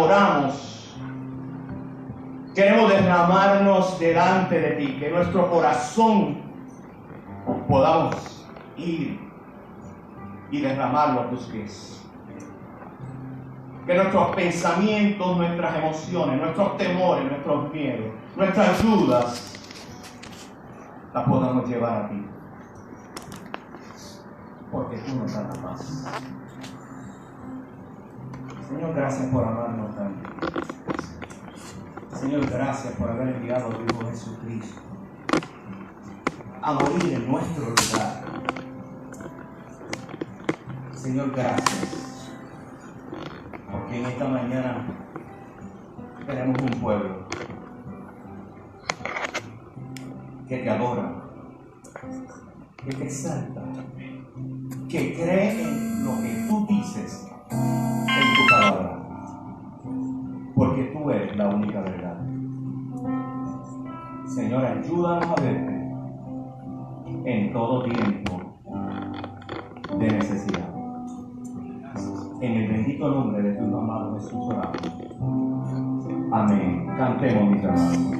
adoramos, queremos derramarnos delante de ti, que nuestro corazón podamos ir y derramarlo a tus pies. Que nuestros pensamientos, nuestras emociones, nuestros temores, nuestros miedos, nuestras dudas, las podamos llevar a ti. Porque tú nos das la paz. Señor, gracias por amarnos tanto. Señor, gracias por haber enviado a tu Hijo Jesucristo a morir en nuestro lugar. Señor, gracias. Porque en esta mañana tenemos un pueblo que te adora, que te exalta, que cree en lo que tú dices en tu palabra, porque tú eres la única verdad. Señor, ayúdanos a verte en todo tiempo de necesidad. En el bendito nombre de tu amado Jesús oramos. Amén. Cantemos, mis hermanos.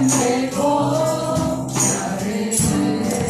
Siempre confiaré.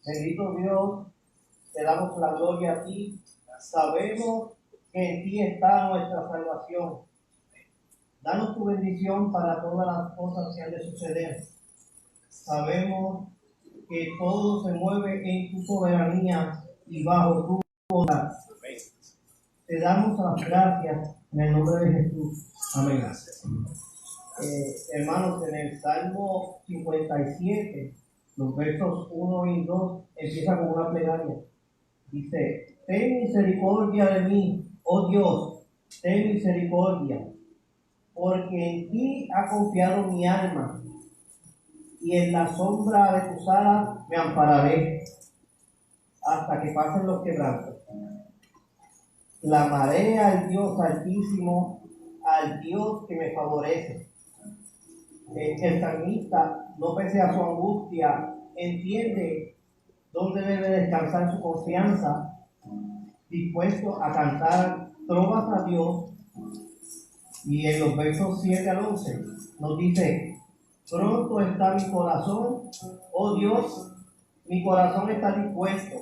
Bendito Dios, te damos la gloria a ti. Sabemos que en ti está nuestra salvación. Danos tu bendición para todas las cosas que han de suceder. Sabemos que todo se mueve en tu soberanía y bajo tu voluntad. Te damos las gracias en el nombre de Jesús. Amén. Hermanos, en el Salmo 57, los versos 1 y 2, empieza con una plegaria. Dice: ten misericordia de mí, oh Dios, ten misericordia, porque en ti ha confiado mi alma, y en la sombra de tus alas me ampararé, hasta que pasen los quebrantos. Clamaré al Dios Altísimo, al Dios que me favorece. El salmista, no pese a su angustia, entiende dónde debe descansar su confianza, dispuesto a cantar trovas a Dios. Y en los versos 7 al 11 nos dice: pronto está mi corazón, oh Dios, mi corazón está dispuesto.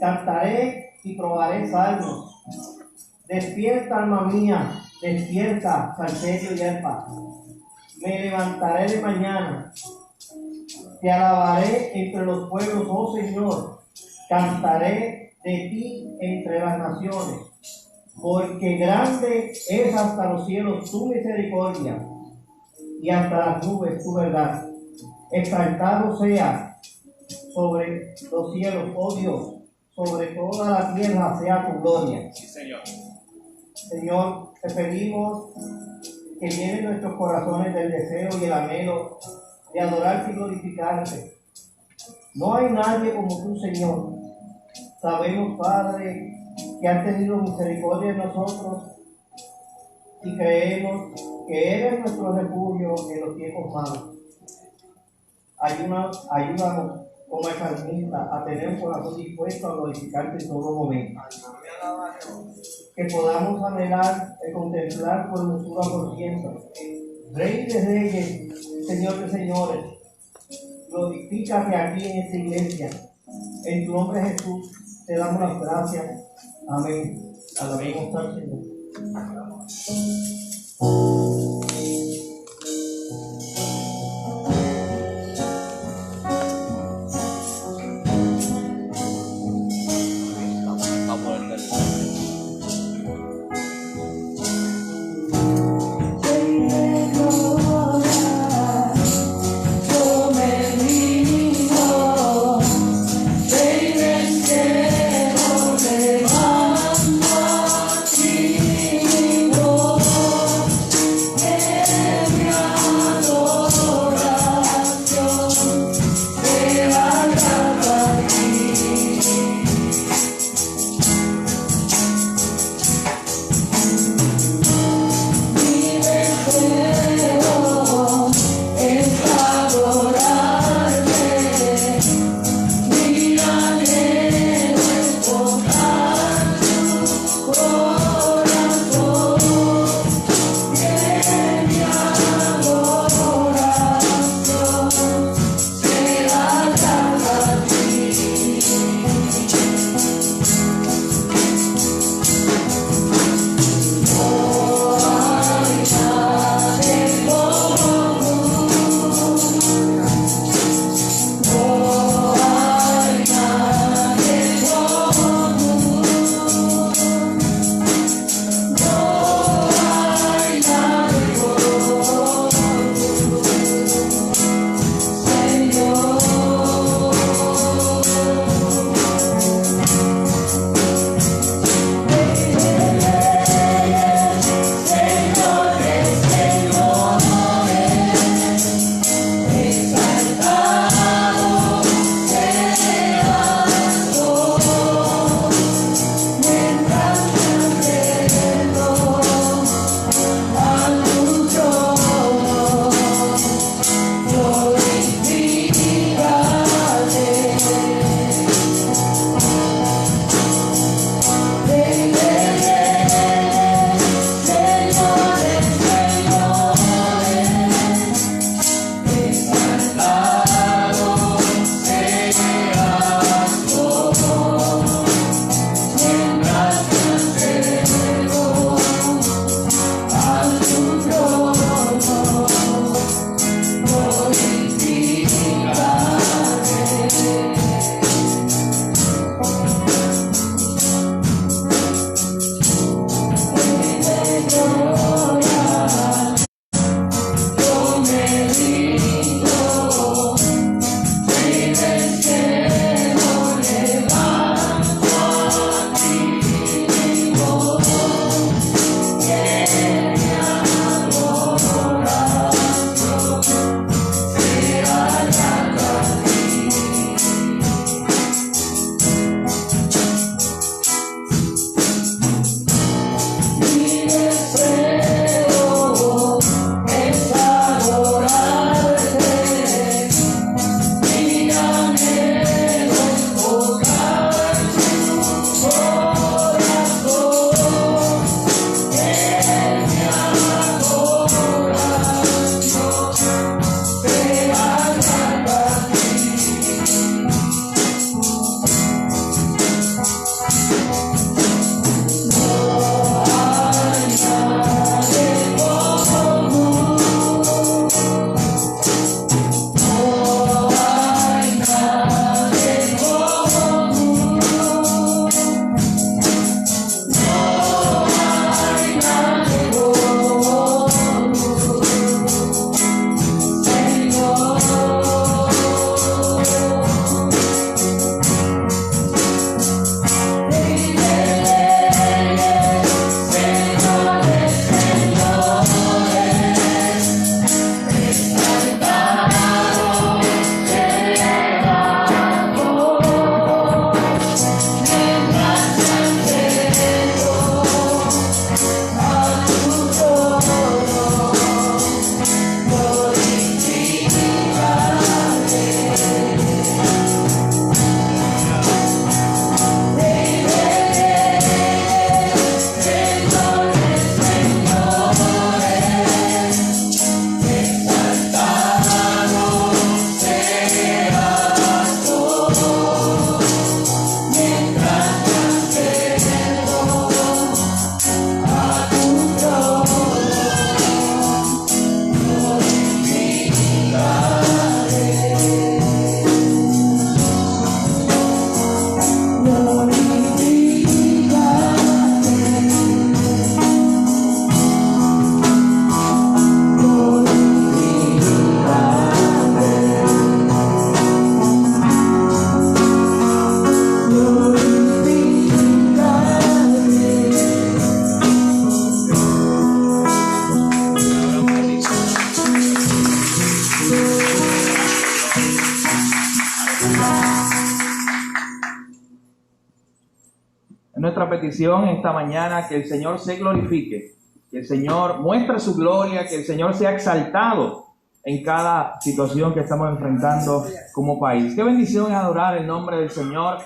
Cantaré y probaré salmos. Despierta, alma mía, despierta, salterio y arpa. Me levantaré de mañana. Te alabaré entre los pueblos, oh Señor. Cantaré de ti entre las naciones. Porque grande es hasta los cielos tu misericordia, y hasta las nubes tu verdad. Exaltado sea sobre los cielos, oh Dios, sobre toda la tierra sea tu gloria. Sí, Señor. Señor, te pedimos que llene nuestros corazones del deseo y el anhelo de adorarte y glorificarte. No hay nadie como tú, Señor. Sabemos, Padre, que has tenido misericordia de nosotros y creemos que eres nuestro refugio en los tiempos malos. Ayúdanos como el salmista a tener un corazón dispuesto a glorificarte en todo momento. Que podamos anhelar y contemplar por hermosura por siempre. Rey de reyes, Señor de señores, glorifícate aquí en esta iglesia. En tu nombre, Jesús, te damos las gracias. Amén. Alabemos al Señor. nuestra petición esta mañana, que el Señor se glorifique, que el Señor muestre su gloria, que el Señor sea exaltado en cada situación que estamos enfrentando como país. Qué bendición es adorar el nombre del Señor.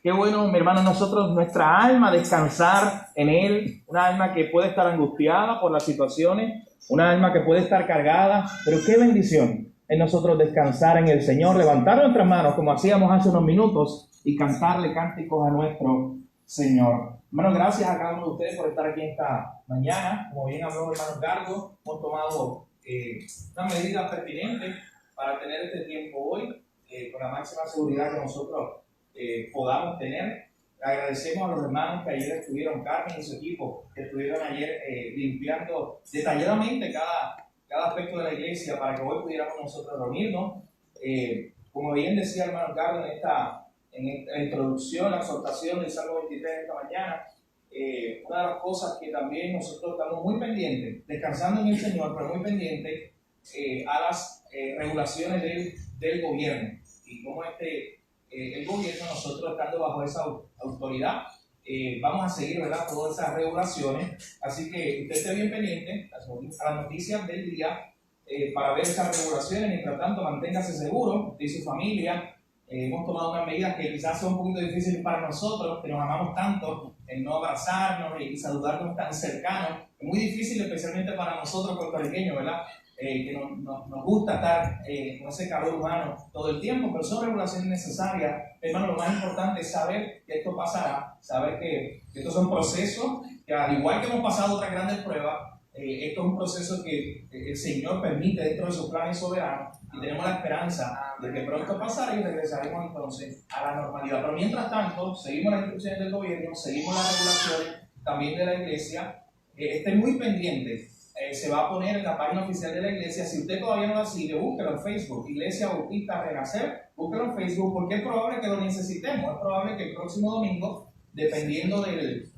Qué bueno, mi hermano, nosotros, nuestra alma, descansar en Él, una alma que puede estar angustiada por las situaciones, una alma que puede estar cargada, pero qué bendición es nosotros descansar en el Señor, levantar nuestras manos como hacíamos hace unos minutos y cantarle cánticos a nuestro Señor. Hermano, gracias a cada uno de ustedes por estar aquí esta mañana. Como bien habló el hermano Carlos, hemos tomado una medida pertinente para tener este tiempo hoy con la máxima seguridad que nosotros podamos tener. Agradecemos a los hermanos que ayer estuvieron, Carmen y su equipo, que estuvieron ayer limpiando detalladamente cada aspecto de la iglesia para que hoy pudiéramos nosotros reunirnos. Como bien decía el hermano Carlos en la introducción, la exhortación del Salmo 23 de esta mañana, una de las cosas que también nosotros estamos muy pendientes, descansando en el Señor, pero muy pendientes a las regulaciones del gobierno y cómo el gobierno, nosotros estando bajo esa autoridad, vamos a seguir, ¿verdad?, todas esas regulaciones. Así que usted esté bien pendiente a las noticias del día para ver esas regulaciones. Mientras tanto, manténgase seguro, usted y su familia. Hemos tomado unas medidas que quizás son un poquito difíciles para nosotros, que nos amamos tanto, el no abrazarnos y saludarnos tan cercanos. Es muy difícil, especialmente para nosotros puertorriqueños, ¿verdad? Que nos gusta estar con ese calor humano todo el tiempo, pero son regulaciones necesarias. Hermano, lo más importante es saber que esto pasará, saber que estos son procesos que, al igual que hemos pasado otras grandes pruebas, esto es un proceso que el Señor permite dentro de sus planes soberanos, y tenemos la esperanza de que pronto pasará y regresaremos entonces a la normalidad. Pero mientras tanto, seguimos las instrucciones del gobierno, seguimos las regulaciones también de la iglesia. Estén muy pendientes. Se va a poner en la página oficial de la iglesia. Si usted todavía no la sigue, búsquelo en Facebook, Iglesia Bautista Renacer, búsquelo en Facebook, porque es probable que lo necesitemos. Es probable que el próximo domingo, dependiendo de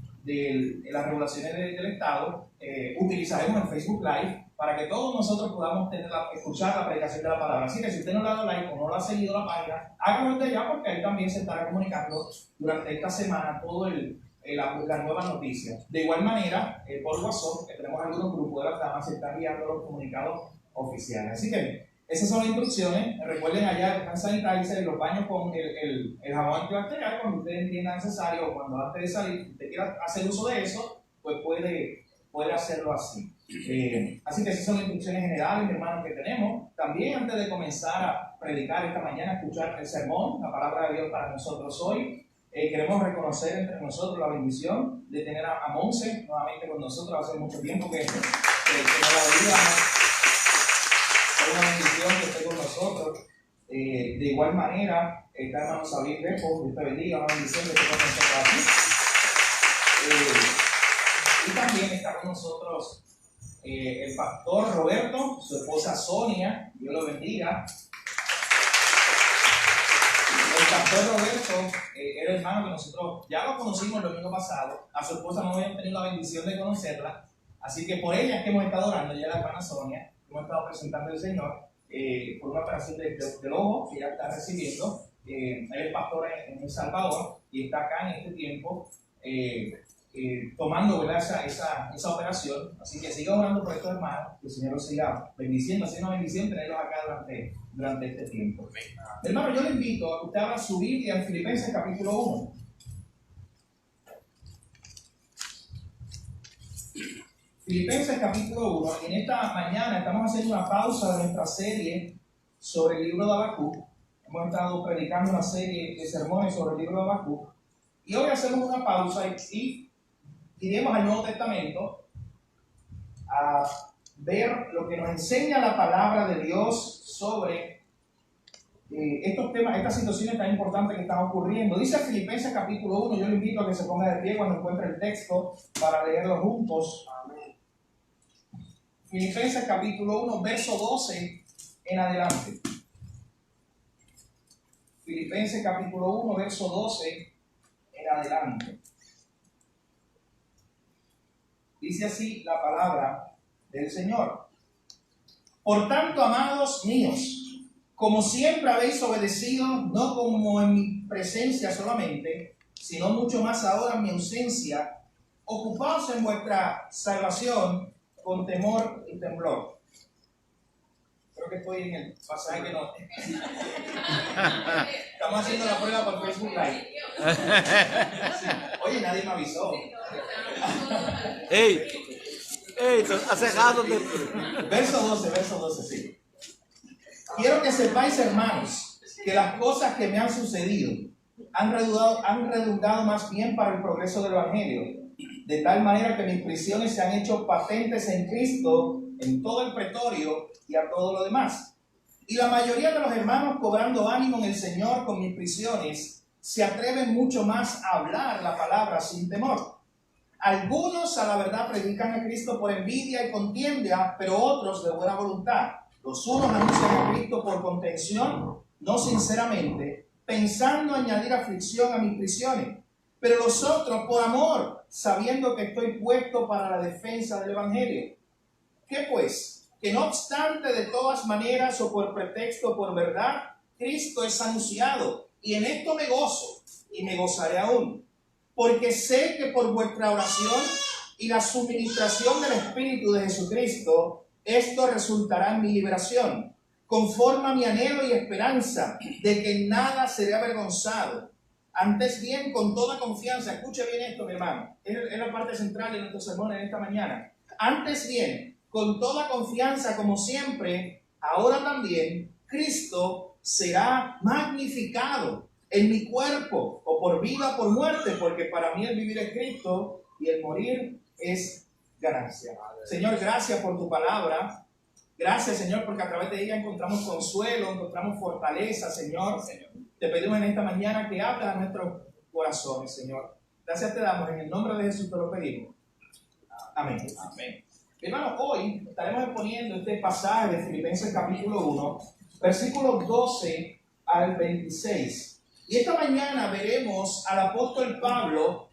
las regulaciones del Estado, utilizaremos el Facebook Live para que todos nosotros podamos escuchar la predicación de la palabra. Así que si usted no le ha dado like o no lo ha seguido la página, hágalo desde ya, porque ahí también se estará comunicando durante esta semana todo las nuevas noticias. De igual manera, por WhatsApp, que tenemos algunos grupos de las damas, se están enviando los comunicados oficiales. Así que esas son las instrucciones. Recuerden allá el hand sanitizer, los baños con el jabón antibacterial cuando usted entienda necesario, o cuando antes de salir usted quiera hacer uso de eso, pues puede hacerlo así. Así que esas son las instrucciones generales, mi hermano, que tenemos. También, antes de comenzar a predicar esta mañana, escuchar el sermón, la palabra de Dios para nosotros hoy, queremos reconocer entre nosotros la bendición de tener a Monse nuevamente con nosotros. Hace mucho tiempo que nos la veíamos. Es una bendición que esté con nosotros. De igual manera, está hermano Sabir Repo, Dios te bendiga, una bendición que esté con nosotros aquí. Y también está con nosotros el pastor Roberto, su esposa Sonia, Dios lo bendiga. El pastor Roberto era el hermano que nosotros ya lo conocimos el domingo pasado. A su esposa no habíamos tenido la bendición de conocerla, así que por ella es que hemos estado orando. Ya la hermana Sonia, hemos estado presentando al Señor por una operación del ojo que ella está recibiendo. Él es pastor en El Salvador y está acá en este tiempo tomando, ¿verdad?, esa operación. Así que siga orando por estos hermanos, que el Señor los siga bendiciendo, haciendo una bendición tenerlos acá durante este tiempo. Hermano, yo le invito a que usted abra su Biblia en Filipenses capítulo 1. Filipenses capítulo 1. En esta mañana estamos haciendo una pausa de nuestra serie sobre el libro de Habacuc. Hemos estado predicando una serie de sermones sobre el libro de Habacuc. Y hoy hacemos una pausa y iremos al Nuevo Testamento a ver lo que nos enseña la palabra de Dios sobre estos temas, estas situaciones tan importantes que están ocurriendo. Dice Filipenses capítulo 1, yo le invito a que se ponga de pie cuando encuentre el texto para leerlo juntos. Amén. Filipenses capítulo 1, verso 12 en adelante. Filipenses capítulo 1, verso 12 en adelante. Dice así la palabra del Señor. Por tanto, amados míos, como siempre habéis obedecido, no como en mi presencia solamente, sino mucho más ahora en mi ausencia, ocupaos en vuestra salvación con temor y temblor. Creo que estoy en el pasaje que no. Estamos haciendo la prueba por Facebook Live. Sí. Oye, nadie me avisó. ¡Ey! Hace rato de... Verso 12, sí. Quiero que sepáis, hermanos, que las cosas que me han sucedido han redundado más bien para el progreso del Evangelio, de tal manera que mis prisiones se han hecho patentes en Cristo, en todo el pretorio y a todo lo demás. Y la mayoría de los hermanos, cobrando ánimo en el Señor con mis prisiones, se atreven mucho más a hablar la palabra sin temor. Algunos a la verdad predican a Cristo por envidia y contienda, pero otros de buena voluntad. Los unos anuncian a Cristo por contención, no sinceramente, pensando añadir aflicción a mis prisiones, pero los otros por amor, sabiendo que estoy puesto para la defensa del Evangelio. ¿Qué pues? Que no obstante de todas maneras o por pretexto o por verdad, Cristo es anunciado, y en esto me gozo, y me gozaré aún, porque sé que por vuestra oración y la suministración del Espíritu de Jesucristo, esto resultará en mi liberación, conforme a mi anhelo y esperanza de que en nada seré avergonzado. Antes bien, con toda confianza, escuche bien esto, mi hermano, es la parte central de nuestro sermón en esta mañana. Antes bien, con toda confianza, como siempre, ahora también, Cristo será magnificado en mi cuerpo, o por vida o por muerte, porque para mí el vivir es Cristo y el morir es ganancia. Señor, gracias por tu palabra. Gracias, Señor, porque a través de ella encontramos consuelo, encontramos fortaleza, Señor. Te pedimos en esta mañana que hables a nuestros corazones, Señor. Gracias te damos, en el nombre de Jesús te lo pedimos. Amén. Amén. Hermanos, hoy estaremos exponiendo este pasaje de Filipenses capítulo 1, versículos 12 al 26. Y esta mañana veremos al apóstol Pablo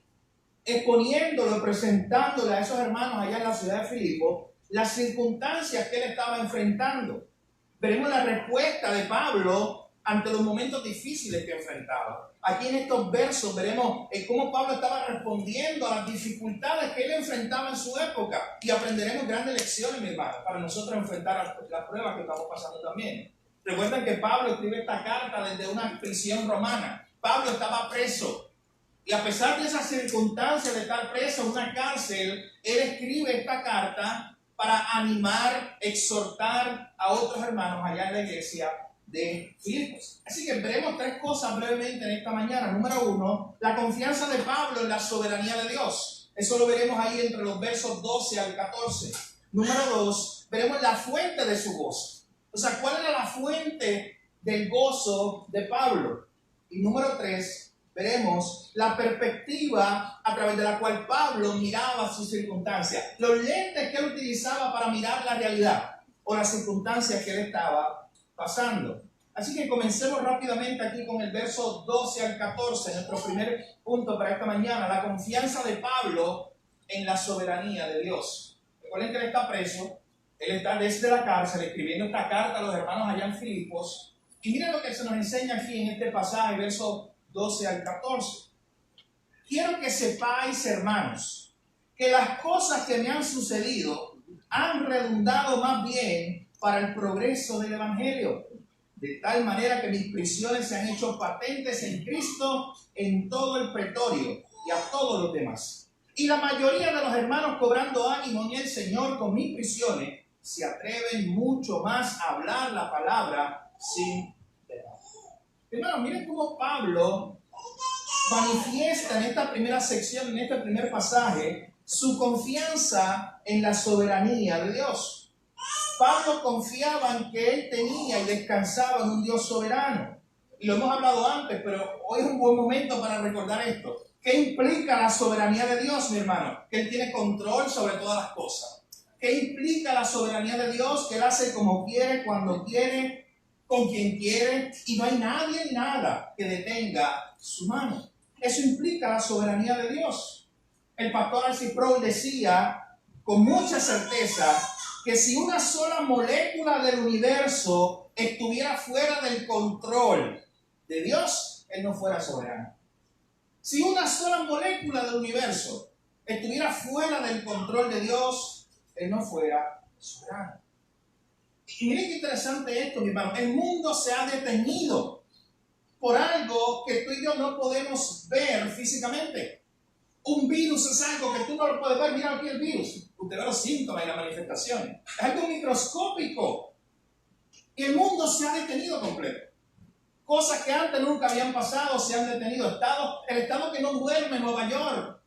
exponiéndolo, presentándole a esos hermanos allá en la ciudad de Filipo las circunstancias que él estaba enfrentando. Veremos la respuesta de Pablo ante los momentos difíciles que enfrentaba. Aquí en estos versos veremos cómo Pablo estaba respondiendo a las dificultades que él enfrentaba en su época, y aprenderemos grandes lecciones, mi hermano, para nosotros enfrentar las pruebas que estamos pasando también. Recuerden que Pablo escribe esta carta desde una prisión romana. Pablo estaba preso, y a pesar de esas circunstancias de estar preso en una cárcel, él escribe esta carta para animar, exhortar a otros hermanos allá en la iglesia de Filipos. Así que veremos tres cosas brevemente en esta mañana. Número uno, la confianza de Pablo en la soberanía de Dios. Eso lo veremos ahí entre los versos 12 al 14. Número dos, veremos la fuente de su gozo. O sea, ¿cuál era la fuente del gozo de Pablo? Y número tres, veremos la perspectiva a través de la cual Pablo miraba sus circunstancias, los lentes que él utilizaba para mirar la realidad o las circunstancias que él estaba pasando. Así que comencemos rápidamente aquí con el verso 12 al 14, nuestro primer punto para esta mañana, la confianza de Pablo en la soberanía de Dios. Recuerden que él está preso, él está desde la cárcel escribiendo esta carta a los hermanos allá en Filipos, y miren lo que se nos enseña aquí en este pasaje, verso 12 al 14. Quiero que sepáis, hermanos, que las cosas que me han sucedido han redundado más bien para el progreso del Evangelio, de tal manera que mis prisiones se han hecho patentes en Cristo, en todo el pretorio y a todos los demás. Y la mayoría de los hermanos, cobrando ánimo en el Señor con mis prisiones, se atreven mucho más a hablar la palabra sin temor. Hermanos, miren cómo Pablo manifiesta en esta primera sección, en este primer pasaje, su confianza en la soberanía de Dios. Pablo confiaba en que él tenía y descansaba en un Dios soberano. Y lo hemos hablado antes, pero hoy es un buen momento para recordar esto. ¿Qué implica la soberanía de Dios, mi hermano? Que Él tiene control sobre todas las cosas. ¿Qué implica la soberanía de Dios? Que Él hace como quiere, cuando quiere, con quien quiere, y no hay nadie ni nada que detenga su mano. Eso implica la soberanía de Dios. El pastor R.C. Sproul decía con mucha certeza que si una sola molécula del universo estuviera fuera del control de Dios, Él no fuera soberano. Si una sola molécula del universo estuviera fuera del control de Dios, Él no fuera soberano. Y miren qué interesante esto, mi hermano. El mundo se ha detenido por algo que tú y yo no podemos ver físicamente. Un virus es algo que tú no lo puedes ver. Mira aquí el virus. Usted ve los síntomas y las manifestaciones. Es algo microscópico. Y el mundo se ha detenido completo. Cosas que antes nunca habían pasado se han detenido. El estado que no duerme, Nueva York,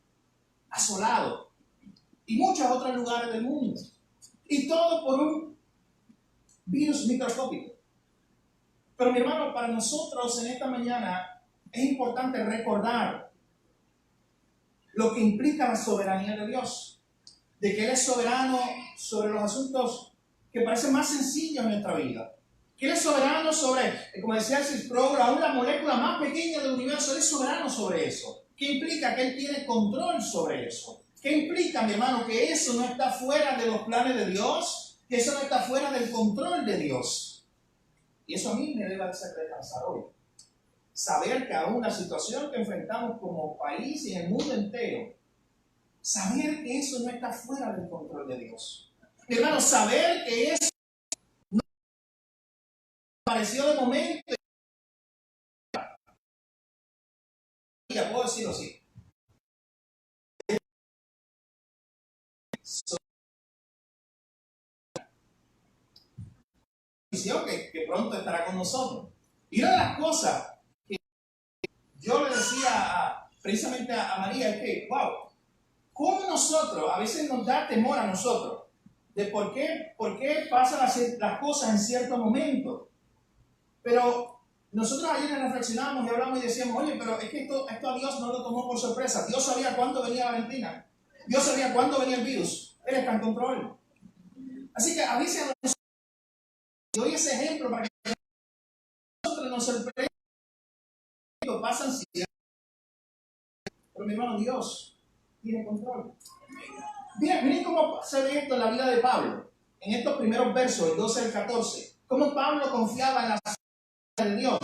asolado. Y muchos otros lugares del mundo. Y todo por un virus microscópico. Pero mi hermano, para nosotros en esta mañana es importante recordar lo que implica la soberanía de Dios. De que Él es soberano sobre los asuntos que parecen más sencillos en nuestra vida. Que Él es soberano sobre, como decía el Sproul, aún la molécula más pequeña del universo. Él es soberano sobre eso. ¿Qué implica? Que Él tiene control sobre eso. ¿Qué implica, mi hermano? Que eso no está fuera de los planes de Dios, que eso no está fuera del control de Dios. Y eso a mí me debe hacer descansar hoy. Saber que aún la situación que enfrentamos como país y en el mundo entero, saber que eso no está fuera del control de Dios. Mi hermano, saber que eso no apareció de momento. Ya puedo decirlo así. Que pronto estará con nosotros. Y una de las cosas que yo le decía precisamente a María es que, wow, cómo nosotros, a veces nos da temor a nosotros, de por qué pasan las cosas en ciertos momentos. Pero nosotros ayer reflexionamos y hablamos y decíamos, oye, pero es que esto a Dios no lo tomó por sorpresa. Dios sabía cuándo venía Valentina. Dios sabía cuándo venía el virus. Él está en control. Así que a veces doy ese ejemplo para que nosotros nos sorprendamos. Pasan ciertas. Pero mi hermano, Dios tiene control. Miren cómo se ve esto en la vida de Pablo. En estos primeros versos, el 12 al 14. Cómo Pablo confiaba en la soberanía de Dios.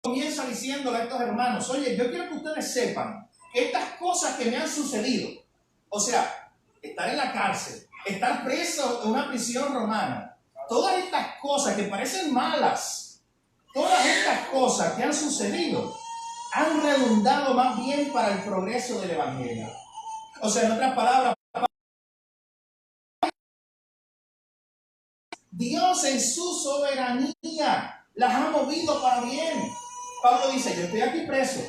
Comienza diciéndole a estos hermanos, oye, yo quiero que ustedes sepan que estas cosas que me han sucedido, o sea, estar en la cárcel, estar preso en una prisión romana, todas estas cosas que parecen malas, todas estas cosas que han sucedido, han redundado más bien para el progreso del Evangelio. O sea, en otras palabras, Dios en su soberanía las ha movido para bien. Pablo dice, yo estoy aquí preso,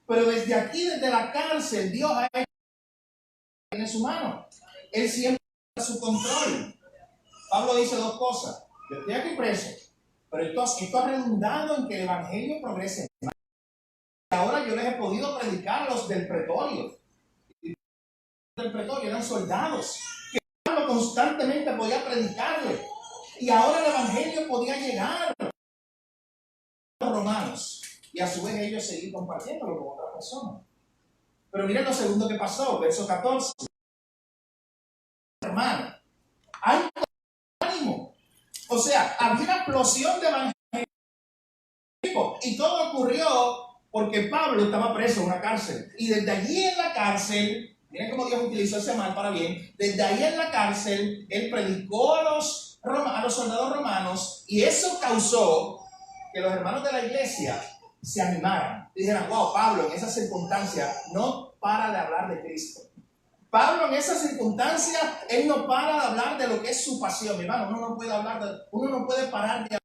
pero desde aquí, desde la cárcel, Dios ha hecho en su mano. Él siempre está a su control. Pablo dice dos cosas. Yo estoy aquí preso, pero esto ha redundado en que el Evangelio progrese. Ahora yo les he podido predicar a los del pretorio. Del pretorio eran soldados que Pablo constantemente podía predicarle. Y ahora el Evangelio podía llegar a los romanos. Y a su vez ellos seguir compartiéndolo con otras personas. Pero miren lo segundo que pasó, verso 14. Hermano, hay ánimo. O sea, había una explosión de evangelio. Y todo ocurrió porque Pablo estaba preso en una cárcel. Y desde allí en la cárcel, miren cómo Dios utilizó ese mal para bien. Desde ahí en la cárcel, él predicó a los soldados romanos. Y eso causó que los hermanos de la iglesia se animaran. Dijeran, wow, Pablo en esa circunstancia no para de hablar de Cristo. Pablo en esa circunstancia, él no para de hablar de lo que es su pasión. Mi hermano, uno no puede parar de hablar.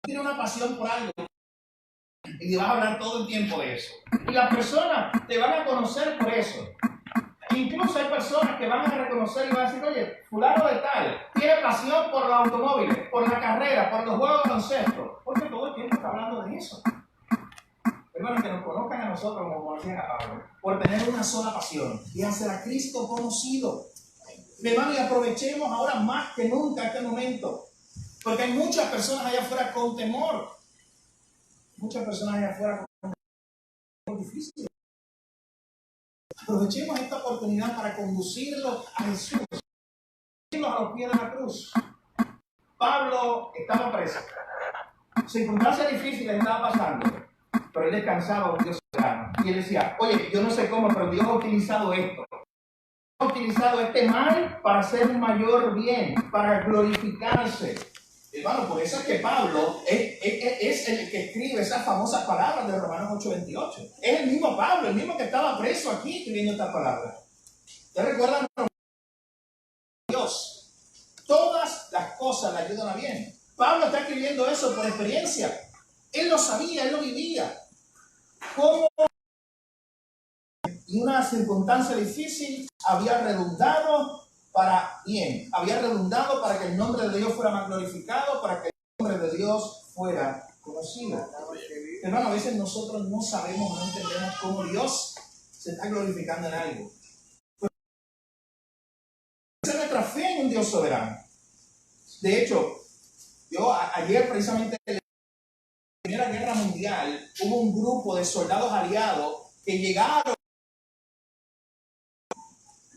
Tiene una pasión por algo y vas a hablar todo el tiempo de eso. Y las personas te van a conocer por eso. Incluso hay personas que van a reconocer y van a decir, oye, fulano de tal, tiene pasión por los automóviles, por la carrera, por los juegos de baloncesto, porque todo el tiempo está hablando de eso. Hermanos, que nos conozcan a nosotros, como decía Pablo, por tener una sola pasión y hacer a Cristo conocido. Mi hermano, y aprovechemos ahora más que nunca este momento, porque hay muchas personas allá afuera con temor. Muchas personas allá afuera con temor difícil. Aprovechemos esta oportunidad para conducirlos a Jesús, conducirlos a los pies de la cruz. Pablo estaba preso. Circunstancias difíciles estaba pasando. pero él descansaba un Dios soberano. Y él decía, oye, yo no sé cómo, pero Dios ha utilizado esto. Ha utilizado este mal para hacer un mayor bien, para glorificarse. Hermano, por eso es que Pablo es el que escribe esas famosas palabras de Romanos 8:28. Es el mismo Pablo, el mismo que estaba preso aquí escribiendo estas palabras. ¿Ustedes recuerdan? Dios, todas las cosas le ayudan a bien. Pablo está escribiendo eso por experiencia. Él lo sabía, él lo vivía. Cómo y una circunstancia difícil había redundado para bien, había redundado para que el nombre de Dios fuera más glorificado, para que el nombre de Dios fuera conocido. Hermano, a veces nosotros no sabemos, no entendemos cómo Dios se está glorificando en algo. Esa es nuestra fe en un Dios soberano. De hecho, yo ayer precisamente en la Primera Guerra Mundial hubo un grupo de soldados aliados que llegaron.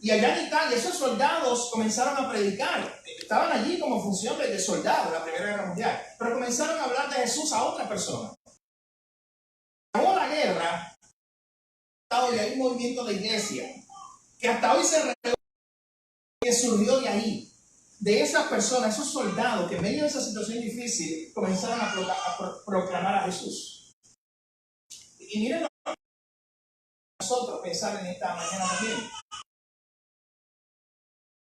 Y allá en Italia, esos soldados comenzaron a predicar. Estaban allí como función de soldados en la Primera Guerra Mundial. Pero comenzaron a hablar de Jesús a otras personas. Acabó la guerra, y hay un movimiento de iglesia que hasta hoy se reunió, que surgió de ahí. De esas personas, esos soldados que en medio de esa situación difícil comenzaron a proclamar a Jesús. Y miren nosotros pensar en esta mañana también.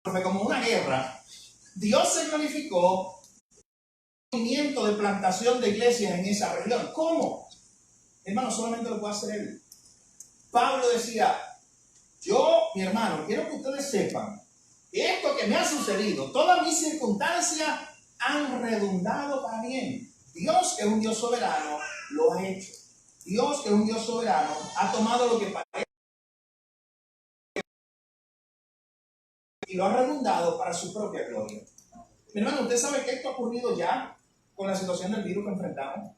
Porque como una guerra, Dios se glorificó en el movimiento de plantación de iglesias en esa región. ¿Cómo? Hermano, solamente lo puede hacer Él. Pablo decía, yo, mi hermano, quiero que ustedes sepan que esto que me ha sucedido, todas mis circunstancias han redundado para bien. Dios, que es un Dios soberano, lo ha hecho. Dios, que es un Dios soberano, ha tomado lo que parece y lo ha redundado para su propia gloria. Mi hermano, ¿usted sabe que esto ha ocurrido ya con la situación del virus que enfrentamos?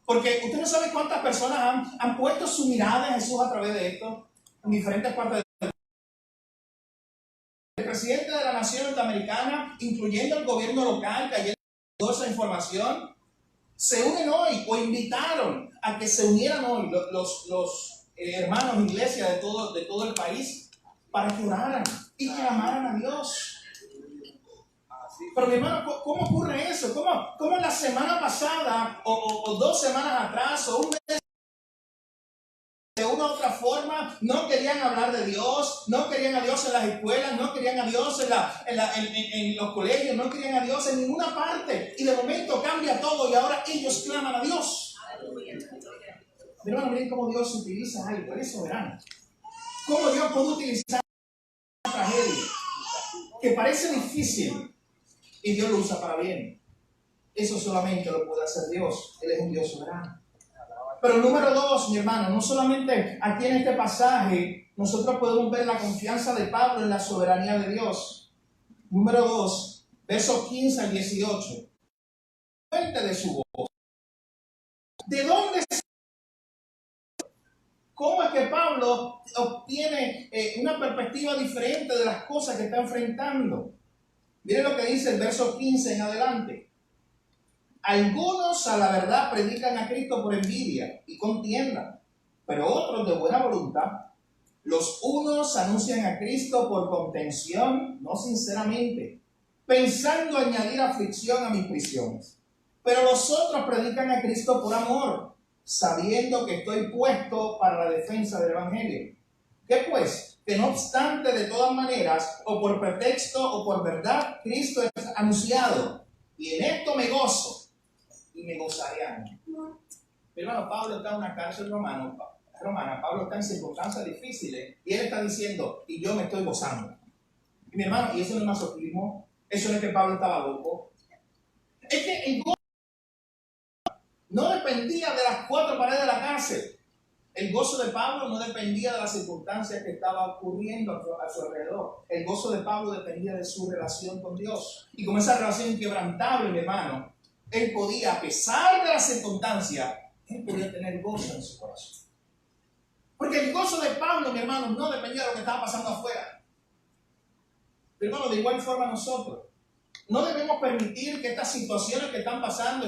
Porque usted no sabe cuántas personas han puesto su mirada en Jesús a través de esto, en diferentes partes del mundo. El presidente de la nación norteamericana, incluyendo el gobierno local, que ayer dio esa información, se unen hoy o invitaron a que se unieran hoy los hermanos, iglesias de todo el país, para que oraran y clamaran a Dios. Pero mi hermano, ¿cómo ocurre eso? ¿Cómo la semana pasada o 2 semanas atrás o un mes de una u otra forma no querían hablar de Dios, no querían a Dios en las escuelas, no querían a Dios en los colegios, no querían a Dios en ninguna parte, y de momento cambia todo y ahora ellos claman a Dios? Mi hermano, miren cómo Dios utiliza algo, Él es soberano. ¿Cómo Dios puede utilizar una tragedia que parece difícil y Dios lo usa para bien? Eso solamente lo puede hacer Dios. Él es un Dios soberano. Pero número 2, mi hermano, no solamente aquí en este pasaje nosotros podemos ver la confianza de Pablo en la soberanía de Dios. Número 2, versos 15 al 18. Fuente de su voz. ¿De dónde? ¿Cómo es que Pablo obtiene una perspectiva diferente de las cosas que está enfrentando? Miren lo que dice el verso 15 en adelante. Algunos a la verdad predican a Cristo por envidia y contienda, pero otros de buena voluntad. Los unos anuncian a Cristo por contención, no sinceramente, pensando añadir aflicción a mis prisiones. Pero los otros predican a Cristo por amor, sabiendo que estoy puesto para la defensa del Evangelio. ¿Qué pues? Que no obstante, de todas maneras, o por pretexto o por verdad, Cristo es anunciado. Y en esto me gozo y me gozaré. Mi hermano, Pablo está en una cárcel romana, Pablo está en circunstancias difíciles y él está diciendo, y yo me estoy gozando. Y mi hermano, y eso no es masoquismo, eso no es que Pablo estaba loco. Es que el gozo no dependía de las 4 paredes de la cárcel. El gozo de Pablo no dependía de las circunstancias que estaban ocurriendo a su alrededor. El gozo de Pablo dependía de su relación con Dios. Y con esa relación inquebrantable, mi hermano, él podía, a pesar de las circunstancias, él podía tener gozo en su corazón. Porque el gozo de Pablo, mi hermano, no dependía de lo que estaba pasando afuera. Pero hermano, de igual forma nosotros no debemos permitir que estas situaciones que están pasando,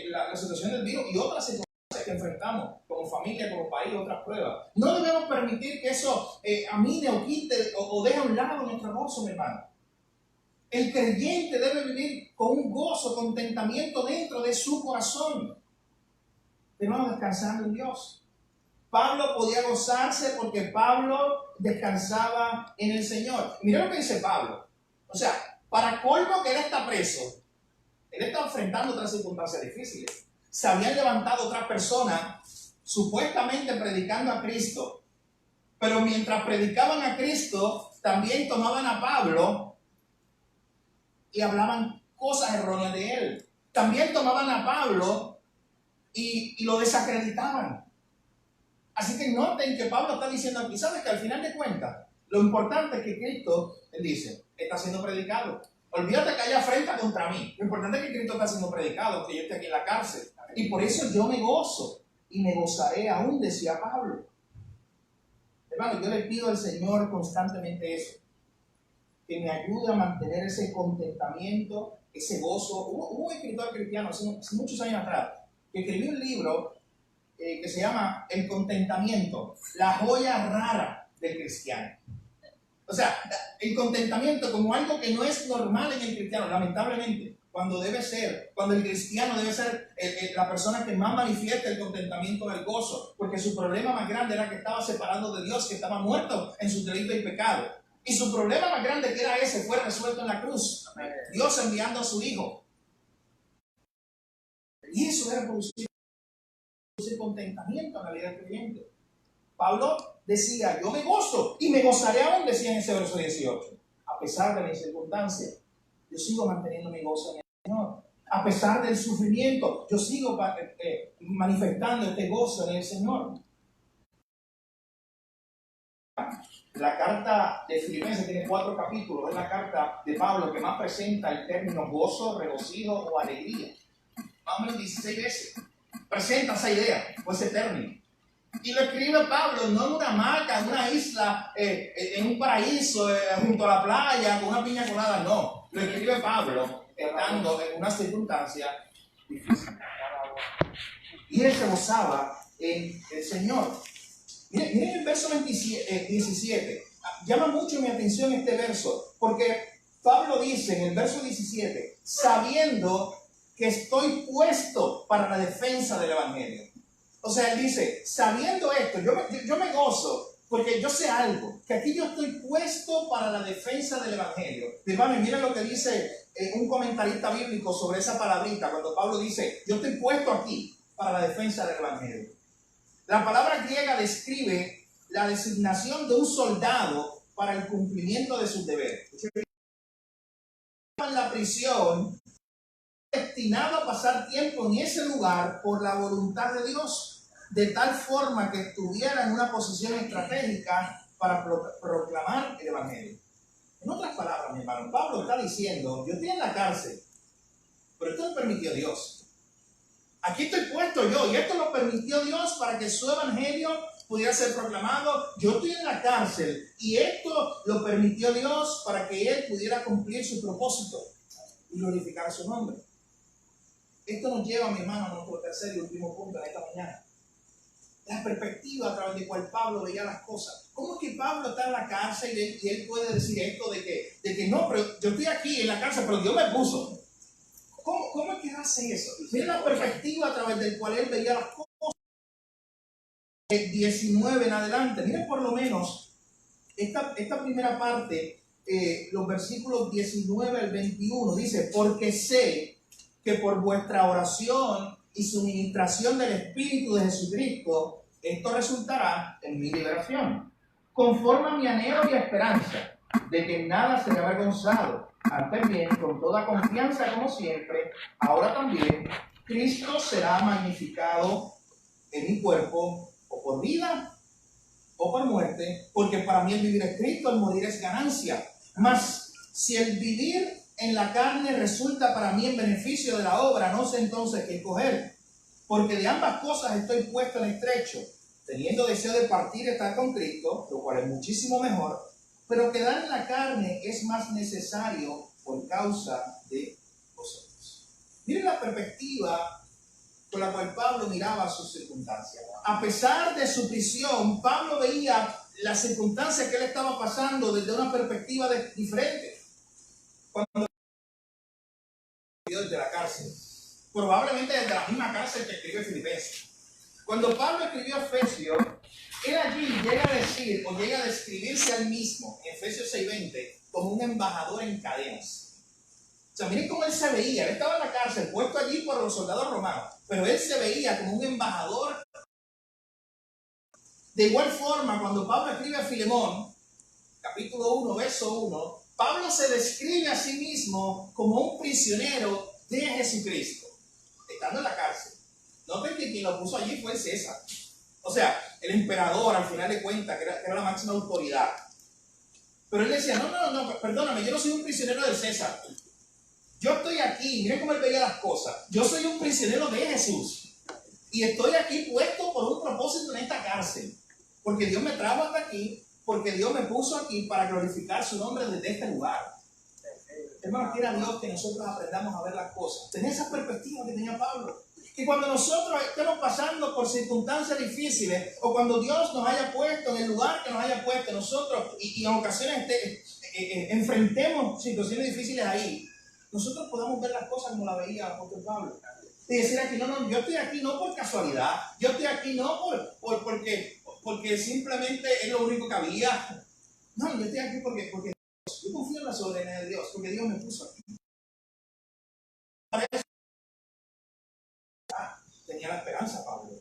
la situación del virus y otras circunstancias que enfrentamos como como familia, como país, otras pruebas. No debemos permitir que eso amine o quite o deje a un lado nuestro gozo, mi hermano. El creyente debe vivir con un gozo, contentamiento dentro de su corazón. Debemos descansar en Dios. Pablo podía gozarse porque Pablo descansaba en el Señor. Mira lo que dice Pablo. O sea, para colmo que él está preso, él está enfrentando otras circunstancias difíciles. Se habían levantado otras personas supuestamente predicando a Cristo. Pero mientras predicaban a Cristo, también tomaban a Pablo y hablaban cosas erróneas de él. También tomaban a Pablo y lo desacreditaban. Así que noten que Pablo está diciendo aquí, ¿sabes? Que al final de cuentas, lo importante es que Cristo, él dice, está siendo predicado. Olvídate que haya afrenta contra mí. Lo importante es que Cristo está siendo predicado, que yo esté aquí en la cárcel. Y por eso yo me gozo y me gozaré aún, decía Pablo. Hermano, yo le pido al Señor constantemente eso, que me ayude a mantener ese contentamiento, ese gozo. Hubo un escritor cristiano hace muchos años atrás que escribió un libro que se llama El contentamiento, la joya rara del cristiano. O sea, el contentamiento como algo que no es normal en el cristiano, lamentablemente, cuando el cristiano debe ser la persona que más manifiesta el contentamiento del gozo, porque su problema más grande era que estaba separado de Dios, que estaba muerto en sus delitos y pecados. Y su problema más grande, que era ese, fue resuelto en la cruz. Dios enviando a su Hijo. Y eso era producir contentamiento en la vida del creyente. Pablo decía, yo me gozo y me gozaré aún, decía en ese verso 18. A pesar de mis circunstancias, yo sigo manteniendo mi gozo en el Señor. A pesar del sufrimiento, yo sigo manifestando este gozo en el Señor. La carta de Filipenses tiene 4 capítulos. Es la carta de Pablo que más presenta el término gozo, regocijo o alegría. Más o menos 16 veces presenta esa idea o ese término. Y lo escribe Pablo no en una hamaca, en una isla, en un paraíso, junto a la playa, con una piña colada. No, lo escribe Pablo estando en una circunstancia difícil. Y él se gozaba en el Señor. Miren el verso 17. Llama mucho mi atención este verso, porque Pablo dice en el verso 17, sabiendo que estoy puesto para la defensa del Evangelio. O sea, él dice, sabiendo esto, yo me gozo, porque yo sé algo, que aquí yo estoy puesto para la defensa del Evangelio. Hermano, miren lo que dice un comentarista bíblico sobre esa palabrita, cuando Pablo dice, yo estoy puesto aquí para la defensa del Evangelio. La palabra griega describe la designación de un soldado para el cumplimiento de sus deberes. En la prisión, destinado a pasar tiempo en ese lugar por la voluntad de Dios, de tal forma que estuviera en una posición estratégica para proclamar el Evangelio. En otras palabras, mi hermano, Pablo está diciendo, yo estoy en la cárcel, pero esto lo permitió Dios. Aquí estoy puesto yo, y esto lo permitió Dios para que su Evangelio pudiera ser proclamado. Yo estoy en la cárcel, y esto lo permitió Dios para que Él pudiera cumplir su propósito y glorificar su nombre. Esto nos lleva, mi hermano, a nuestro tercer y último punto en esta mañana. La perspectiva a través de cual Pablo veía las cosas. ¿Cómo es que Pablo está en la cárcel y él puede decir esto de que no, pero yo estoy aquí en la cárcel, pero Dios me puso? ¿Cómo es que hace eso? Miren la perspectiva a través del cual él veía las cosas. 19 en adelante. Miren por lo menos esta primera parte, los versículos 19 al 21, dice, porque sé que por vuestra oración y suministración del Espíritu de Jesucristo, esto resultará en mi liberación, conforme a mi anhelo y esperanza, de que nada será avergonzado, antes bien, con toda confianza como siempre, ahora también, Cristo será magnificado en mi cuerpo, o por vida, o por muerte, porque para mí el vivir es Cristo, el morir es ganancia. Mas, si el vivir en la carne resulta para mí en beneficio de la obra, no sé entonces qué escoger, porque de ambas cosas estoy puesto en estrecho, teniendo deseo de partir y estar con Cristo, lo cual es muchísimo mejor, pero quedar en la carne es más necesario por causa de vosotros. Miren la perspectiva con la cual Pablo miraba sus circunstancias. A pesar de su prisión, Pablo veía las circunstancias que él estaba pasando desde una perspectiva diferente. Cuando desde la cárcel, probablemente desde la misma cárcel que escribió Filipenses. Cuando Pablo escribió Efesios, él allí llega a decir o llega a describirse al mismo en Efesios 6:20 como un embajador en cadenas. O sea, miren cómo él se veía. Él estaba en la cárcel, puesto allí por los soldados romanos, pero él se veía como un embajador. De igual forma, cuando Pablo escribe a Filemón, capítulo 1, verso 1, Pablo se describe a sí mismo como un prisionero de Jesucristo, estando en la cárcel. Noten que quien lo puso allí fue César. O sea, el emperador, al final de cuentas, que era la máxima autoridad. Pero él decía, no, perdóname, yo no soy un prisionero del César. Yo estoy aquí, miren cómo él veía las cosas. Yo soy un prisionero de Jesús. Y estoy aquí puesto por un propósito en esta cárcel. Porque Dios me trajo hasta aquí, porque Dios me puso aquí para glorificar su nombre desde este lugar. Hermanos, quiera Dios que nosotros aprendamos a ver las cosas. Tener esa perspectiva que tenía Pablo. Que cuando nosotros estemos pasando por circunstancias difíciles, o cuando Dios nos haya puesto en el lugar que nos haya puesto, nosotros, y en ocasiones enfrentemos situaciones difíciles ahí, nosotros podamos ver las cosas como la veía el apóstol Pablo. Y decir aquí, no, yo estoy aquí no por casualidad, yo estoy aquí no porque simplemente es lo único que había. No, yo estoy aquí porque yo confío en la soberanía de Dios, porque Dios me puso aquí. Tenía la esperanza, Pablo.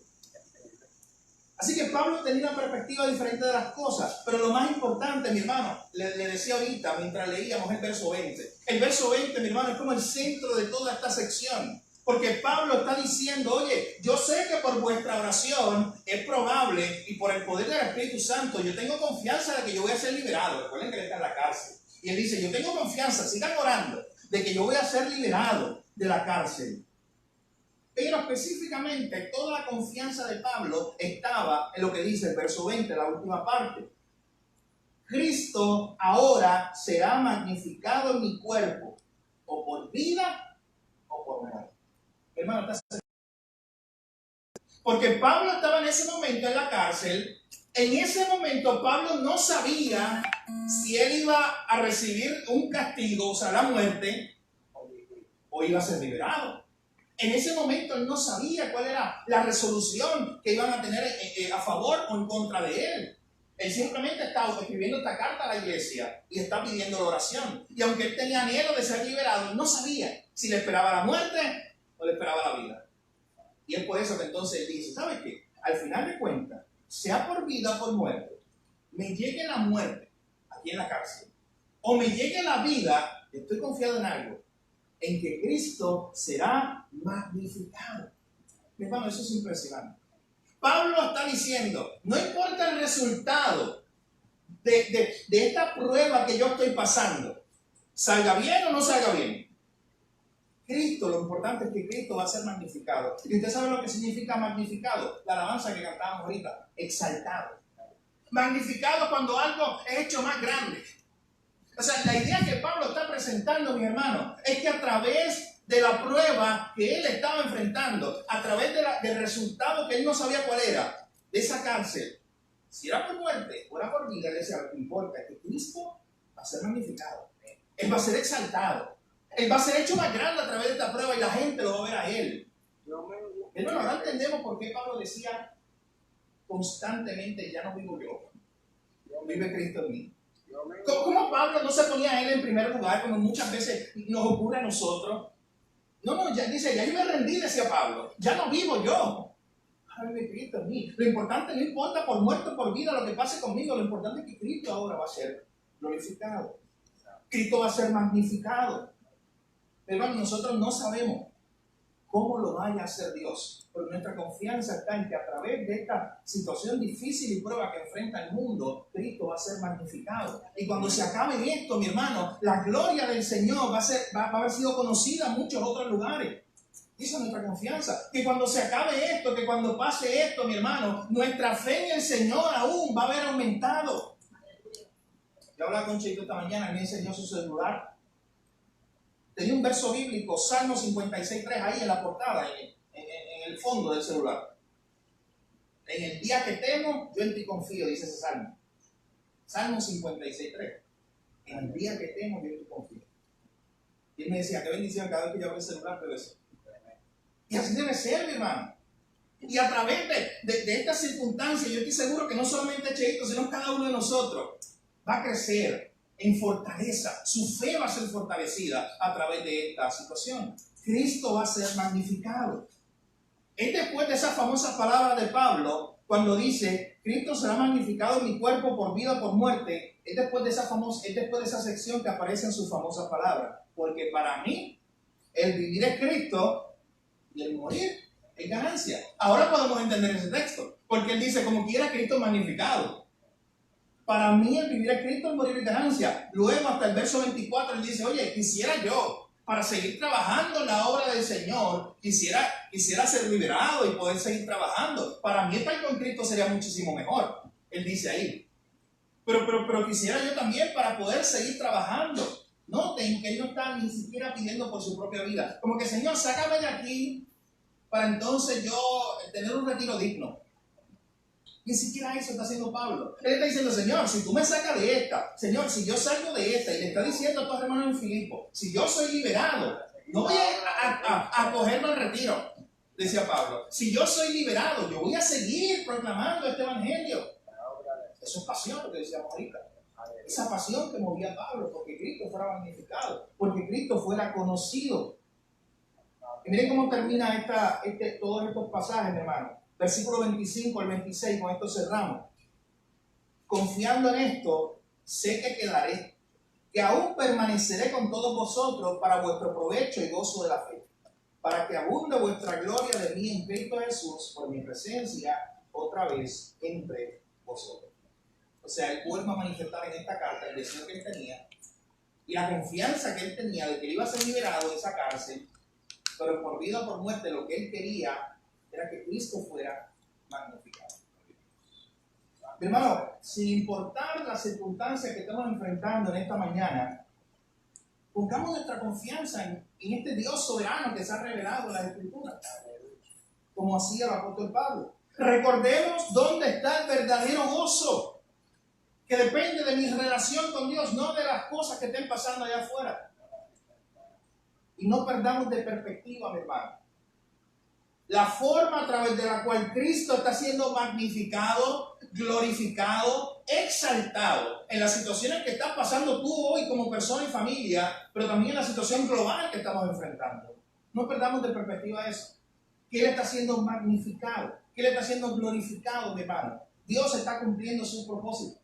Así que Pablo tenía una perspectiva diferente de las cosas, pero lo más importante, mi hermano, le decía ahorita mientras leíamos el verso 20. El verso 20, mi hermano, es como el centro de toda esta sección. Porque Pablo está diciendo, oye, yo sé que por vuestra oración es probable y por el poder del Espíritu Santo yo tengo confianza de que yo voy a ser liberado. Recuerden que él está en la cárcel. Y él dice, yo tengo confianza, sigan orando, de que yo voy a ser liberado de la cárcel. Pero específicamente toda la confianza de Pablo estaba en lo que dice el verso 20, la última parte. Cristo ahora será magnificado en mi cuerpo, o por vida o por muerte. Hermano, porque Pablo estaba en ese momento en la cárcel. En ese momento Pablo no sabía si él iba a recibir un castigo, o sea, la muerte, o iba a ser liberado. En ese momento él no sabía cuál era la resolución que iban a tener a favor o en contra de él. Él simplemente estaba escribiendo esta carta a la iglesia y está pidiendo la oración. Y aunque él tenía anhelo de ser liberado, él no sabía si le esperaba la muerte o le esperaba la vida. Y es por eso que entonces él dice, ¿sabes qué? Al final de cuentas, sea por vida o por muerte, me llegue la muerte aquí en la cárcel, o me llegue la vida, estoy confiado en algo, en que Cristo será magnificado. Mi hermano, eso es impresionante. Pablo está diciendo, no importa el resultado de esta prueba que yo estoy pasando, salga bien o no salga bien. Cristo, lo importante es que Cristo va a ser magnificado. Y usted sabe lo que significa magnificado. La alabanza que cantábamos ahorita, exaltado. Magnificado cuando algo es hecho más grande. O sea, la idea que Pablo está presentando, mi hermano, es que a través de la prueba que él estaba enfrentando, a través del resultado que él no sabía cuál era, de esa cárcel, si era por muerte o era por vida, él decía, lo que importa es que Cristo va a ser magnificado. Él va a ser exaltado. Él va a ser hecho más grande a través de esta prueba y la gente lo va a ver a él. Hermano, ahora entendemos por qué Pablo decía constantemente, ya no vivo yo, vive Cristo en mí. ¿Cómo Pablo no se ponía a él en primer lugar, como muchas veces nos ocurre a nosotros? No, ya dice, ya yo me rendí, decía Pablo, ya no vivo yo. Ahora vive Cristo en mí. Lo importante no importa por muerte o por vida lo que pase conmigo, lo importante es que Cristo ahora va a ser glorificado. Cristo va a ser magnificado. Hermano, nosotros no sabemos cómo lo vaya a hacer Dios, pero nuestra confianza está en que a través de esta situación difícil y prueba que enfrenta el mundo, Cristo va a ser magnificado. Y cuando se acabe esto, mi hermano, la gloria del Señor va a haber sido conocida en muchos otros lugares. Esa es nuestra confianza, que cuando se acabe esto, que cuando pase esto, mi hermano, nuestra fe en el Señor aún va a haber aumentado. Yo hablaba con Chico esta mañana, me enseñó su celular. Tenía un verso bíblico, Salmo 56:3, ahí en la portada, en el fondo del celular. En el día que temo, yo en ti confío, dice ese salmo. Salmo 56:3. En el día que temo, yo en ti confío. Y él me decía, qué bendición cada vez que yo abro el celular, pero eso. Y así debe ser, mi hermano. Y a través de estas circunstancias, yo estoy seguro que no solamente Cheito, sino cada uno de nosotros va a crecer en fortaleza. Su fe va a ser fortalecida a través de esta situación. Cristo va a ser magnificado. Es después de esas famosas palabras de Pablo, cuando dice, Cristo será magnificado en mi cuerpo por vida o por muerte, es después de esa sección que aparecen sus famosas palabras. Porque para mí, el vivir es Cristo y el morir es ganancia. Ahora podemos entender ese texto, porque él dice, como quiera Cristo magnificado. Para mí el vivir es Cristo, el morir es ganancia. Luego hasta el verso 24 él dice, oye, quisiera yo, para seguir trabajando en la obra del Señor, quisiera ser liberado y poder seguir trabajando. Para mí estar con Cristo sería muchísimo mejor. Él dice ahí. Pero quisiera yo también para poder seguir trabajando. Noten que él no está ni siquiera pidiendo por su propia vida. Como que, Señor, sácame de aquí para entonces yo tener un retiro digno. Ni siquiera eso está haciendo Pablo. Él está diciendo, Señor, si tú me sacas de esta, Señor, si yo salgo de esta, y le está diciendo a tus hermanos en Filipo, si yo soy liberado, no voy a cogerme el retiro, decía Pablo. Si yo soy liberado, yo voy a seguir proclamando este evangelio. Eso es pasión, lo que decíamos ahorita. Esa pasión que movía a Pablo, porque Cristo fuera magnificado, porque Cristo fuera conocido. Y miren cómo termina todos estos pasajes, mi hermano. Versículo 25 al 26, con esto cerramos. Confiando en esto, sé que quedaré, que aún permaneceré con todos vosotros para vuestro provecho y gozo de la fe, para que abunde vuestra gloria de mí en Cristo Jesús por mi presencia otra vez entre vosotros. O sea, él vuelve a manifestar en esta carta el deseo que él tenía y la confianza que él tenía de que él iba a ser liberado de esa cárcel, pero por vida o por muerte lo que él quería era que Cristo fuera magnificado. Mi hermano, sin importar las circunstancias que estamos enfrentando en esta mañana, pongamos nuestra confianza en este Dios soberano que se ha revelado en las Escrituras, como hacía el apóstol Pablo. Recordemos dónde está el verdadero gozo, que depende de mi relación con Dios, no de las cosas que estén pasando allá afuera. Y no perdamos de perspectiva, mi hermano, la forma a través de la cual Cristo está siendo magnificado, glorificado, exaltado en las situaciones que estás pasando tú hoy como persona y familia, pero también en la situación global que estamos enfrentando. No perdamos de perspectiva eso. Que Él está siendo magnificado, que Él está siendo glorificado, mi hermano. Dios está cumpliendo sus propósitos.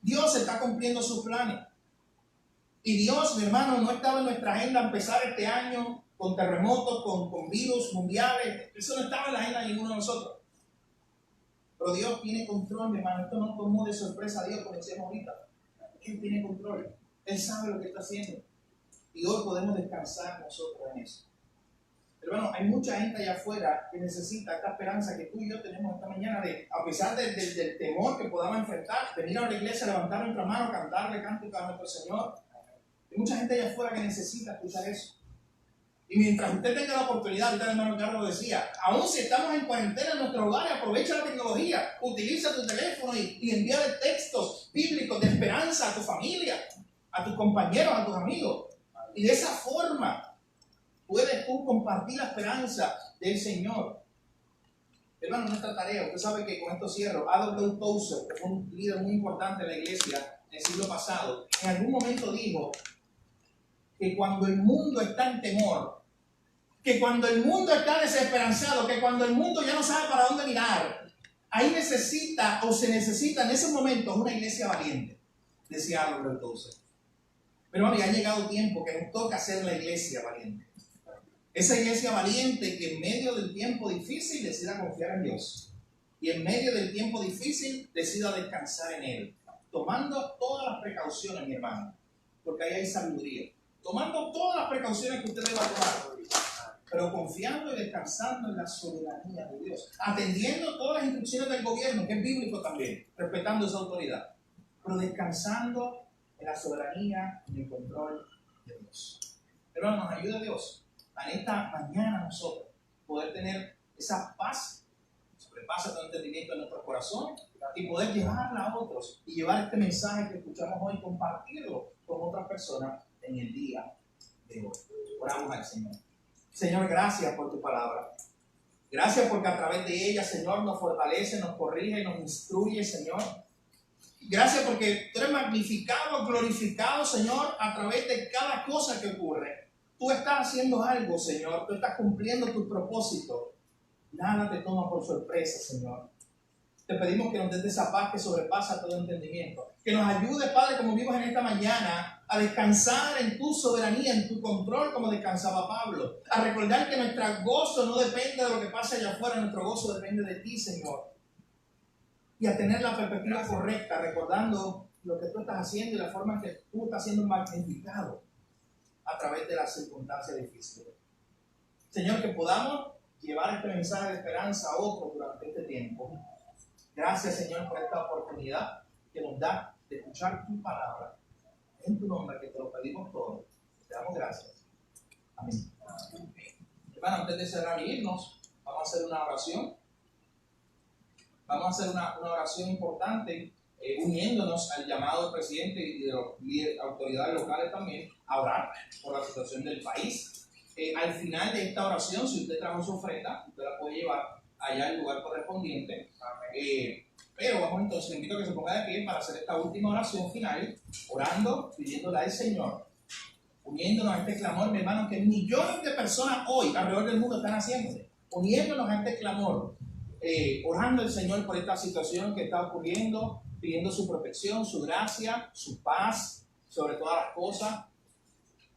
Dios está cumpliendo sus planes. Y Dios, mi hermano, no estaba en nuestra agenda empezar este año con terremotos, con virus mundiales. Eso no estaba en la agenda de ninguno de nosotros. Pero Dios tiene control, mi hermano. Esto no tomó de sorpresa a Dios, como decíamos ahorita. Él tiene control. Él sabe lo que está haciendo. Y hoy podemos descansar nosotros en eso. Hermano, hay mucha gente allá afuera que necesita esta esperanza que tú y yo tenemos esta mañana de, a pesar del temor que podamos enfrentar, venir a la iglesia, levantar nuestra mano, cantarle cánticos a nuestro Señor. Hay mucha gente allá afuera que necesita escuchar eso. Y mientras usted tenga la oportunidad, ahorita el hermano Carlos decía, aún si estamos en cuarentena en nuestro hogar, aprovecha la tecnología, utiliza tu teléfono y envíale textos bíblicos de esperanza a tu familia, a tus compañeros, a tus amigos. Y de esa forma puedes tú compartir la esperanza del Señor. Hermano, nuestra tarea, usted sabe que con esto cierro, A.W. Tozer, que fue un líder muy importante en la iglesia en el siglo pasado, en algún momento dijo que cuando el mundo está en temor, que cuando el mundo está desesperanzado, que cuando el mundo ya no sabe para dónde mirar, ahí se necesita en esos momentos una iglesia valiente, decía A.W. Tozer. Pero ya ha llegado tiempo que nos toca ser la iglesia valiente. Esa iglesia valiente que en medio del tiempo difícil decida confiar en Dios. Y en medio del tiempo difícil decida descansar en Él. Tomando todas las precauciones, mi hermano. Porque ahí hay sabiduría. Tomando todas las precauciones que usted deba tomar. Pero confiando y descansando en la soberanía de Dios. Atendiendo todas las instrucciones del gobierno, que es bíblico también. Respetando esa autoridad. Pero descansando en la soberanía y el control de Dios. Hermano, nos ayuda Dios a esta mañana nosotros poder tener esa paz sobrepasa todo entendimiento en nuestros corazones y poder llevarla a otros y llevar este mensaje que escuchamos hoy, compartirlo con otras personas en el día de hoy. Oramos al Señor. Señor, gracias por tu palabra. Gracias porque a través de ella, Señor, nos fortalece, nos corrige, nos instruye, Señor. Gracias porque tú eres magnificado, glorificado, Señor, a través de cada cosa que ocurre. Tú estás haciendo algo, Señor. Tú estás cumpliendo tu propósito. Nada te toma por sorpresa, Señor. Te pedimos que nos des esa paz que sobrepasa todo entendimiento. Que nos ayude, Padre, como vimos en esta mañana, a descansar en tu soberanía, en tu control, como descansaba Pablo. A recordar que nuestro gozo no depende de lo que pasa allá afuera, nuestro gozo depende de ti, Señor. Y a tener la perspectiva correcta, recordando lo que tú estás haciendo y la forma en que tú estás siendo magnificado a través de las circunstancias difíciles. Señor, que podamos llevar este mensaje de esperanza a otros durante este tiempo. Gracias, Señor, por esta oportunidad que nos da de escuchar tu palabra. En tu nombre, que te lo pedimos todo. Te damos gracias. Amén. Hermano, antes de cerrar y irnos, vamos a hacer una oración. Vamos a hacer una oración importante, uniéndonos al llamado del presidente y de las autoridades locales también a orar por la situación del país. Al final de esta oración, si usted trajo su ofrenda, usted la puede llevar allá al lugar correspondiente. Pero vamos entonces, le invito a que se ponga de pie para hacer esta última oración final, orando, pidiéndole al Señor, uniéndonos a este clamor, mi hermano, que millones de personas hoy alrededor del mundo están haciendo, uniéndonos a este clamor, orando al Señor por esta situación que está ocurriendo, pidiendo su protección, su gracia, su paz sobre todas las cosas.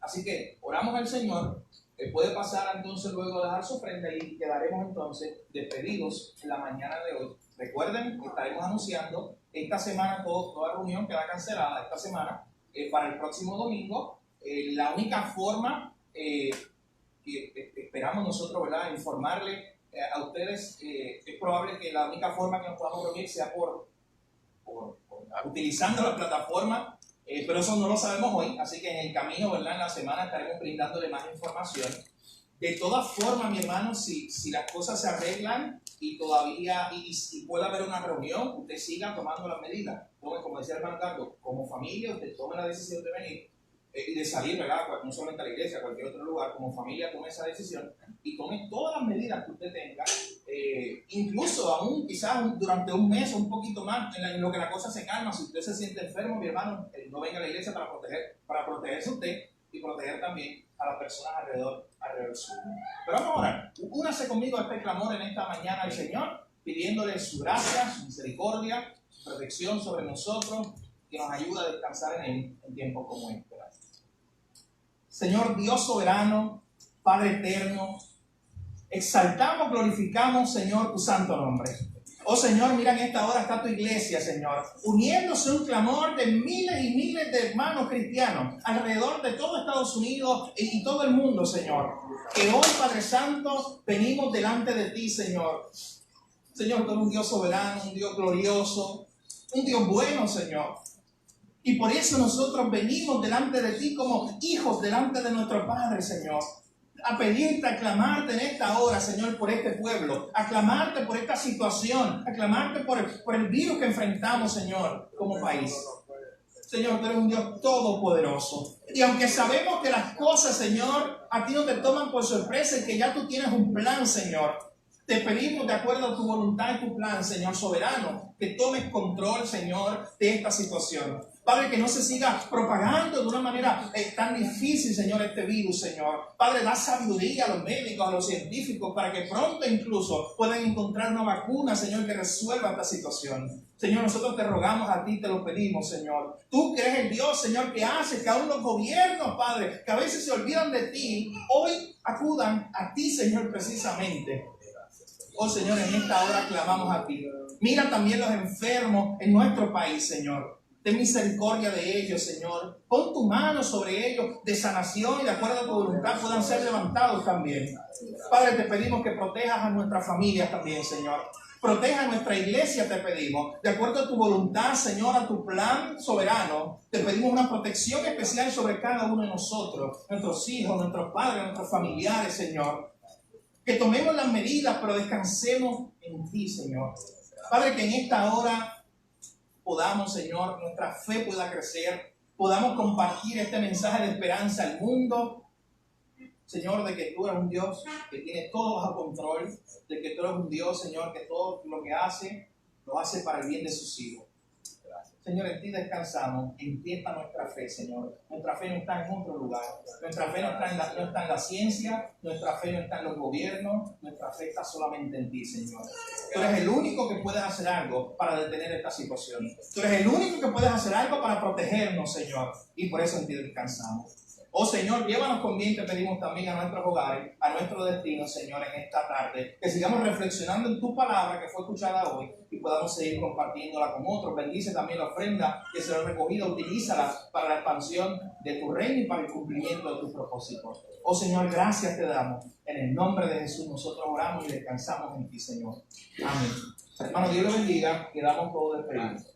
Así que oramos al Señor. Puede pasar entonces luego a dejar su ofrenda y quedaremos entonces despedidos en la mañana de hoy. Recuerden que estaremos anunciando esta semana toda reunión queda cancelada esta semana para el próximo domingo. La única forma que esperamos nosotros, ¿verdad?, informarle a ustedes, es probable que la única forma que nos podamos reunir sea por utilizando la plataforma. Pero eso no lo sabemos hoy, así que en el camino, ¿verdad?, en la semana estaremos brindándole más información. De todas formas, mi hermano, si las cosas se arreglan y todavía y puede haber una reunión, usted siga tomando las medidas. Tome, como decía el hermano Carlos, como familia, usted tome la decisión de venir y de salir, ¿verdad?, no solamente a la iglesia, a cualquier otro lugar, como familia tome esa decisión y tome todas las medidas que usted tenga, incluso aún quizás durante un mes o un poquito más, en lo que la cosa se calma. Si usted se siente enfermo, mi hermano, no venga a la iglesia para protegerse usted y proteger también a las personas alrededor suyo. Pero vamos a orar. Únase conmigo a este clamor en esta mañana al Señor, pidiéndole su gracia, su misericordia, su protección sobre nosotros, que nos ayuda a descansar en Él en tiempos como este. Señor Dios soberano, Padre eterno, exaltamos, glorificamos, Señor, tu santo nombre. Oh Señor, mira, en esta hora está tu iglesia, Señor, uniéndose a un clamor de miles y miles de hermanos cristianos alrededor de todo Estados Unidos y todo el mundo, Señor. Que hoy, Padre Santo, venimos delante de ti, Señor. Señor, tú eres un Dios soberano, un Dios glorioso, un Dios bueno, Señor. Y por eso nosotros venimos delante de ti como hijos delante de nuestro Padre, Señor. A pedirte, a clamarte en esta hora, Señor, por este pueblo, a clamarte por esta situación, a clamarte por el virus que enfrentamos, Señor, como país. Señor, tú eres un Dios todopoderoso. Y aunque sabemos que las cosas, Señor, a ti no te toman por sorpresa y que ya tú tienes un plan, Señor, te pedimos, de acuerdo a tu voluntad y tu plan, Señor soberano, que tomes control, Señor, de esta situación. Padre, que no se siga propagando de una manera tan difícil, Señor, este virus, Señor. Padre, da sabiduría a los médicos, a los científicos, para que pronto incluso puedan encontrar una vacuna, Señor, que resuelva esta situación. Señor, nosotros te rogamos a ti, te lo pedimos, Señor. Tú que eres el Dios, Señor, que hace que aún los gobiernos, Padre, que a veces se olvidan de ti, hoy acudan a ti, Señor, precisamente. Oh, Señor, en esta hora clamamos a ti. Mira también los enfermos en nuestro país, Señor. Ten misericordia de ellos, Señor. Pon tu mano sobre ellos de sanación y de acuerdo a tu voluntad puedan ser levantados también. Padre, te pedimos que protejas a nuestras familias también, Señor. Proteja a nuestra iglesia, te pedimos. De acuerdo a tu voluntad, Señor, a tu plan soberano, te pedimos una protección especial sobre cada uno de nosotros, nuestros hijos, nuestros padres, nuestros familiares, Señor. que tomemos las medidas, pero descansemos en ti, Señor. Padre, que en esta hora podamos, Señor, nuestra fe pueda crecer, podamos compartir este mensaje de esperanza al mundo, Señor, de que tú eres un Dios que tiene todo bajo control, de que tú eres un Dios, Señor, que todo lo que hace, lo hace para el bien de sus hijos. Señor, en ti descansamos, en ti está nuestra fe, Señor. Nuestra fe no está en otro lugar. Nuestra fe no está en la ciencia, nuestra fe no está en los gobiernos, nuestra fe está solamente en ti, Señor. Tú eres el único que puedes hacer algo para detener esta situación. Tú eres el único que puedes hacer algo para protegernos, Señor. Y por eso en ti descansamos. Oh Señor, llévanos con bien, te pedimos también a nuestros hogares, a nuestro destino, Señor, en esta tarde. Que sigamos reflexionando en tu palabra que fue escuchada hoy y podamos seguir compartiéndola con otros. Bendice también la ofrenda que será recogida, utilízala para la expansión de tu reino y para el cumplimiento de tus propósitos. Oh Señor, gracias te damos. En el nombre de Jesús nosotros oramos y descansamos en ti, Señor. Amén. Hermano, Dios lo bendiga. Quedamos todos despedidos.